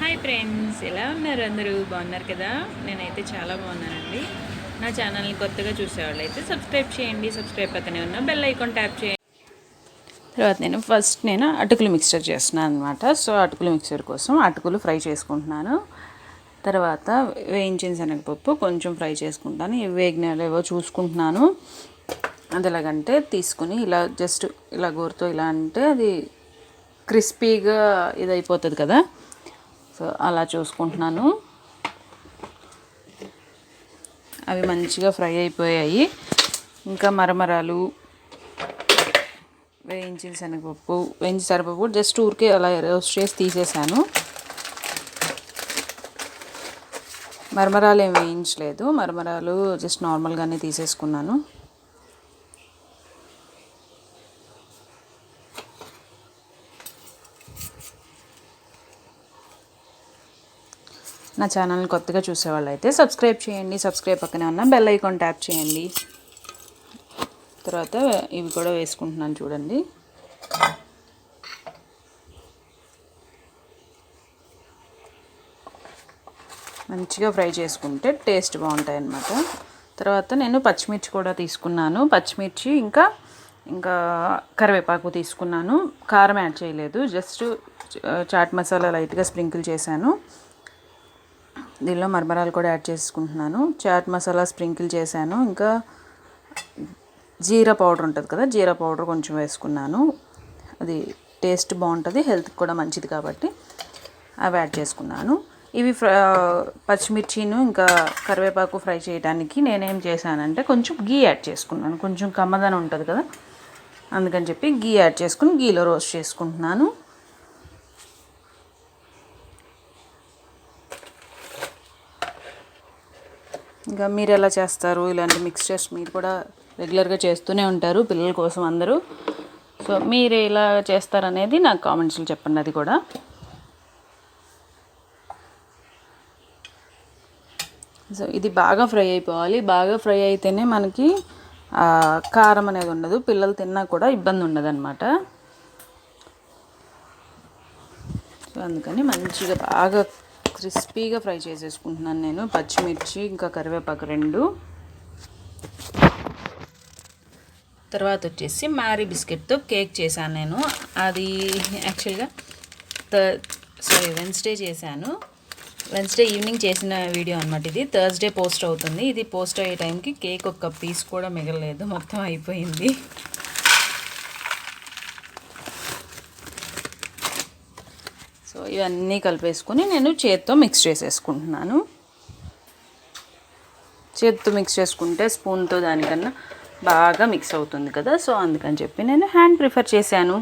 Hi friends, ఎలా ఉన్నారు? అందరూ బాగున్నారు కదా? నేనైతే చాలా బాగున్నానండి. నా ఛానల్ని కొత్తగా చూసేవాళ్ళు అయితే సబ్స్క్రైబ్ చేయండి. సబ్స్క్రైబ్ పక్కనే ఉన్న బెల్ ఐకాన్ ట్యాప్ చేయండి. తర్వాత నేను అటుకులు మిక్స్చర్ చేస్తున్నాను అనమాట. సో అటుకులు మిక్స్చర్ కోసం అటుకులు ఫ్రై చేసుకుంటున్నాను. తర్వాత వేయించిన శనగపప్పు కొంచెం ఫ్రై చేసుకుంటాను. ఇవి వేగినలేవో చూసుకుంటున్నాను. అది ఎలాగంటే తీసుకుని ఇలా జస్ట్ ఇలా గోరుతో ఇలా అంటే అది క్రిస్పీగా ఇది అయిపోతుంది కదా. సో అలా చూసుకుంటున్నాను. అవి మంచిగా ఫ్రై అయిపోయాయి. ఇంకా మరమరాలు, వేయించిన శనగపప్పు జస్ట్ ఊరికే అలా రోస్ట్ చేసి తీసేసాను. మరమరాలు ఏం వేయించలేదు, మరమరాలు జస్ట్ నార్మల్గానే తీసేసుకున్నాను. నా ఛానల్ని కొత్తగా చూసేవాళ్ళు అయితే సబ్స్క్రైబ్ చేయండి. సబ్స్క్రైబ్ పక్కనే ఉన్న బెల్ ఐకాన్ ట్యాప్ చేయండి. తర్వాత ఇవి కూడా వేసుకుంటున్నాను చూడండి. మంచిగా ఫ్రై చేసుకుంటే టేస్ట్ బాగుంటాయి అన్నమాట. తర్వాత నేను పచ్చిమిర్చి కూడా తీసుకున్నాను. పచ్చిమిర్చి ఇంకా కరివేపాకు తీసుకున్నాను. కారం యాడ్ చేయలేదు, జస్ట్ చాట్ మసాలా లైట్గా స్ప్రింకిల్ చేశాను. దీనిలో మరమరాలు కూడా యాడ్ చేసుకుంటున్నాను. చాట్ మసాలా స్ప్రింకిల్ చేశాను. ఇంకా జీరా పౌడర్ ఉంటుంది కదా, జీరా పౌడర్ కొంచెం వేసుకున్నాను. అది టేస్ట్ బాగుంటుంది, హెల్త్కి కూడా మంచిది కాబట్టి అవి యాడ్ చేసుకున్నాను. ఇవి పచ్చిమిర్చిను ఇంకా కరివేపాకు ఫ్రై చేయడానికి నేనేం చేశానంటే కొంచెం గీ యాడ్ చేసుకున్నాను. కొంచెం కమ్మదనం ఉంటుంది కదా, అందుకని చెప్పి గీ యాడ్ చేసుకుని గీలో రోస్ట్ చేసుకుంటున్నాను. ఇంకా మీరు ఎలా చేస్తారు? ఇలాంటి మిక్స్చర్స్ మీరు కూడా రెగ్యులర్గా చేస్తూనే ఉంటారు పిల్లల కోసం అందరూ. సో మీరు ఎలా చేస్తారనేది నాకు కామెంట్స్లో చెప్పండి. అది కూడా సో ఇది బాగా ఫ్రై అయిపోవాలి. బాగా ఫ్రై అయితేనే మనకి కారం అనేది ఉండదు, పిల్లలు తిన్నా కూడా ఇబ్బంది ఉండదు అనమాట. సో అందుకని మంచిగా బాగా క్రిస్పీగా ఫ్రై చేసేసుకుంటున్నాను నేను. పచ్చిమిర్చి ఇంకా కరివేపాకు రెండు. తర్వాత వచ్చేసి మ్యారీ బిస్కెట్తో కేక్ చేశాను నేను. అది యాక్చువల్గా వెన్స్డే చేశాను. వెన్స్డే ఈవినింగ్ చేసిన వీడియో అనమాట ఇది. థర్స్డే పోస్ట్ అవుతుంది. ఇది పోస్ట్ అయ్యే టైంకి కేక్ ఒక్క పీస్ కూడా మిగలలేదు, మొత్తం అయిపోయింది. సో ఇవన్నీ కలిపేసుకొని నేను చేత్తో మిక్స్ చేసేసుకుంటున్నాను. చేత్తో మిక్స్ చేసుకుంటే స్పూన్తో దానికన్నా బాగా మిక్స్ అవుతుంది కదా. సో అందుకని చెప్పి నేను హ్యాండ్ ప్రిఫర్ చేశాను.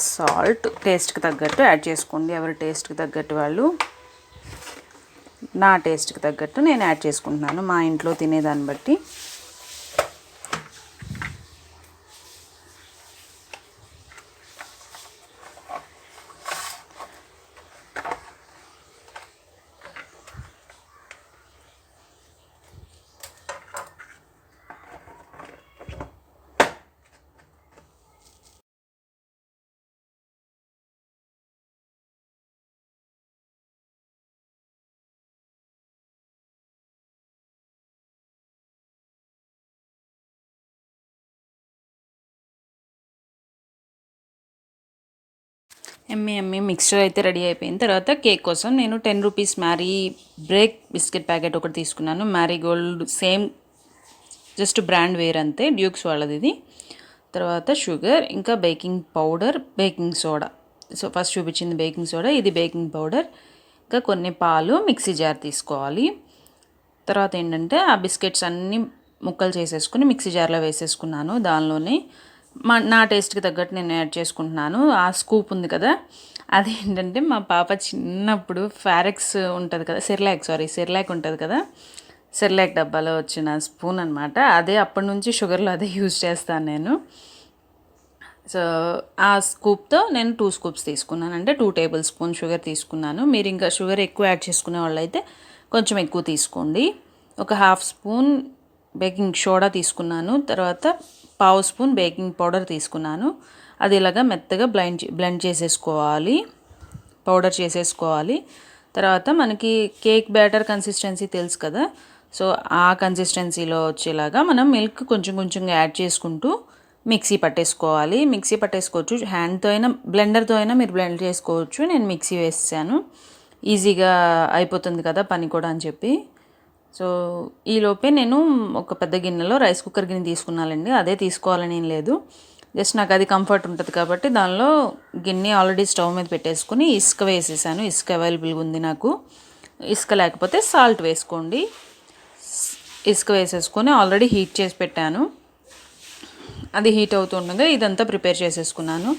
సాల్ట్ టేస్ట్కి తగ్గట్టు యాడ్ చేసుకోండి. ఎవరి టేస్ట్కి తగ్గట్టు వాళ్ళు. నా టేస్ట్కి తగ్గట్టు నేను యాడ్ చేసుకుంటున్నాను, మా ఇంట్లో తినేదాన్ని బట్టి. ఎమ్మి మిక్స్చర్ అయితే రెడీ అయిపోయిన తర్వాత కేక్ కోసం నేను 10 రూపీస్ మ్యారీ బ్రేక్ బిస్కెట్ ప్యాకెట్ ఒకటి తీసుకున్నాను. మ్యారీగోల్డ్ సేమ్, జస్ట్ బ్రాండ్ వేర్ అంతే, డ్యూక్స్ వాళ్ళది ఇది. తర్వాత షుగర్, ఇంకా baking powder, baking soda. So first చూపించింది బేకింగ్ సోడా, ఇది బేకింగ్ పౌడర్. ఇంకా కొన్ని పాలు, మిక్సీ జార్ తీసుకోవాలి. తర్వాత ఏంటంటే ఆ బిస్కెట్స్ అన్నీ ముక్కలు చేసేసుకుని మిక్సీ జార్లో వేసేసుకున్నాను. దానిలోనే నా టేస్ట్కి తగ్గట్టు నేను యాడ్ చేసుకుంటున్నాను. ఆ స్కూప్ ఉంది కదా, అదేంటంటే మా పాప చిన్నప్పుడు ఫారెక్స్ ఉంటుంది కదా, సెర్లాక్ ఉంటుంది కదా, సెర్లాక్ డబ్బాలో వచ్చిన స్పూన్ అనమాట. అదే అప్పటి నుంచి షుగర్లో అదే యూజ్ చేస్తాను నేను. సో ఆ స్కూప్తో నేను 2 స్కూప్స్ తీసుకున్నాను, అంటే 2 టేబుల్ స్పూన్ షుగర్ తీసుకున్నాను. మీరు ఇంకా షుగర్ ఎక్కువ యాడ్ చేసుకునే వాళ్ళు అయితే కొంచెం ఎక్కువ తీసుకోండి. ఒక 1/2 స్పూన్ బేకింగ్ సోడా తీసుకున్నాను. తర్వాత పావు స్పూన్ బేకింగ్ పౌడర్ తీసుకున్నాను. అది ఇలాగా మెత్తగా బ్లెండ్ చేసేసుకోవాలి, పౌడర్ చేసేసుకోవాలి. తర్వాత మనకి కేక్ బ్యాటర్ కన్సిస్టెన్సీ తెలుసు కదా, సో ఆ కన్సిస్టెన్సీలో వచ్చేలాగా మనం మిల్క్ కొంచెం కొంచెంగా యాడ్ చేసుకుంటూ మిక్సీ పట్టేసుకోవాలి. మిక్సీ పట్టేసుకోవచ్చు, హ్యాండ్తో అయినా బ్లెండర్తో అయినా మీరు బ్లెండ్ చేసుకోవచ్చు. నేను మిక్సీ వేసాను, ఈజీగా అయిపోతుంది కదా పని కూడా అని చెప్పి. సో ఈలోపే నేను ఒక పెద్ద గిన్నెలో రైస్ కుక్కర్ గిన్నె తీసుకున్నానండి. అదే తీసుకోవాలని ఏం లేదు, జస్ట్ నాకు అది కంఫర్ట్ ఉంటుంది కాబట్టి దానిలో గిన్నె ఆల్రెడీ స్టవ్ మీద పెట్టేసుకుని ఇసుక వేసేసాను. ఇసుక అవైలబుల్గా ఉంది నాకు. ఇసుక లేకపోతే సాల్ట్ వేసుకోండి. ఇసుక వేసేసుకొని ఆల్రెడీ హీట్ చేసి పెట్టాను. అది హీట్ అవుతుండగా ఇదంతా ప్రిపేర్ చేసేసుకున్నాను.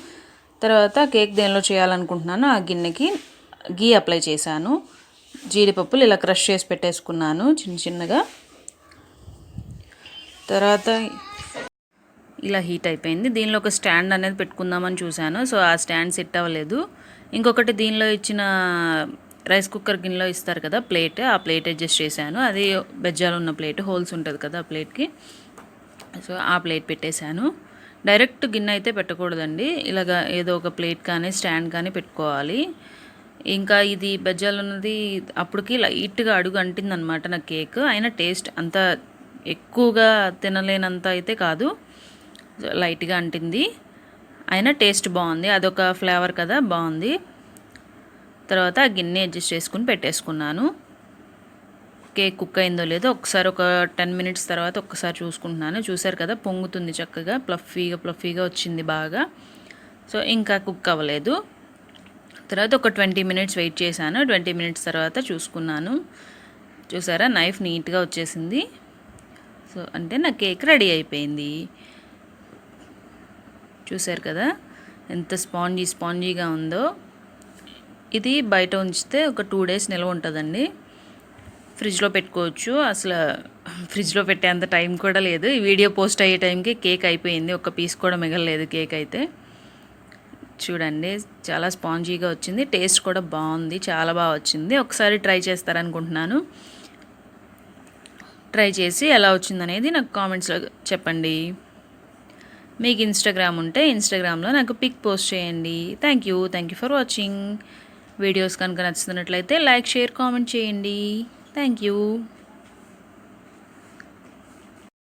తర్వాత కేక్ దేనిలో చేయాలనుకుంటున్నాను ఆ గిన్నెకి గీ అప్లై చేశాను. జీడిపప్పులు ఇలా క్రష్ చేసి పెట్టేసుకున్నాను చిన్న చిన్నగా. తర్వాత ఇలా హీట్ అయిపోయింది. దీనిలో ఒక స్టాండ్ అనేది పెట్టుకుందామని చూశాను. సో ఆ స్టాండ్ సెట్ అవ్వలేదు. ఇంకొకటి దీనిలో ఇచ్చిన రైస్ కుక్కర్ గిన్నెలో ఇస్తారు కదా ప్లేట్, ఆ ప్లేట్ అడ్జస్ట్ చేశాను. అది బెజ్జాలు ఉన్న ప్లేట్, హోల్స్ ఉంటుంది కదా ఆ ప్లేట్కి. సో ఆ ప్లేట్ పెట్టేశాను. డైరెక్ట్ గిన్నె అయితే పెట్టకూడదండి, ఇలాగ ఏదో ఒక ప్లేట్ కానీ స్టాండ్ కానీ పెట్టుకోవాలి. ఇంకా ఇది బెజ్జాలు ఉన్నది అప్పటికి లైట్గా అడుగు అంటిందనమాట నా కేక్. అయినా టేస్ట్ అంత ఎక్కువగా తినలేనంత అయితే కాదు, లైట్గా అంటింది. అయినా టేస్ట్ బాగుంది, అదొక ఫ్లేవర్ కదా, బాగుంది. తర్వాత ఆ గిన్నె అడ్జస్ట్ చేసుకుని పెట్టేసుకున్నాను. కేక్ కుక్ అయిందో లేదో ఒకసారి ఒక 10 మినిట్స్ తర్వాత ఒక్కసారి చూసుకుంటున్నాను. చూసారు కదా పొంగుతుంది చక్కగా, ప్లఫీగా వచ్చింది బాగా. సో ఇంకా కుక్ అవ్వలేదు. తర్వాత ఒక 20 మినిట్స్ వెయిట్ చేశాను. 20 మినిట్స్ తర్వాత చూసుకున్నాను. చూసారా నైఫ్ నీట్గా వచ్చేసింది. సో అంటే నా కేక్ రెడీ అయిపోయింది. చూసారు కదా ఎంత స్పాంజీగా ఉందో. ఇది బయట ఉంచితే ఒక 2 డేస్ నిల్వ ఉంటుందండి. ఫ్రిడ్జ్లో పెట్టుకోవచ్చు. అసలు ఫ్రిడ్జ్లో పెట్టేంత టైం కూడా లేదు. ఈ వీడియో పోస్ట్ అయ్యే టైంకి కేక్ అయిపోయింది, ఒక్క పీస్ కూడా మిగలలేదు కేక్ అయితే. చూడండి చాలా స్పాంజీగా వచ్చింది, టేస్ట్ కూడా బాగుంది, చాలా బాగా వచ్చింది. ఒకసారి ట్రై చేస్తారనుకుంటున్నాను. ట్రై చేసి ఎలా వచ్చిందనేది నాకు కామెంట్స్లో చెప్పండి. మీకు ఇన్స్టాగ్రామ్ ఉంటే ఇన్స్టాగ్రామ్లో నాకు పిక్ పోస్ట్ చేయండి. Thank you for watching. Videos కనుక నచ్చుతున్నట్లయితే లైక్, షేర్, కామెంట్ చేయండి. Thank you.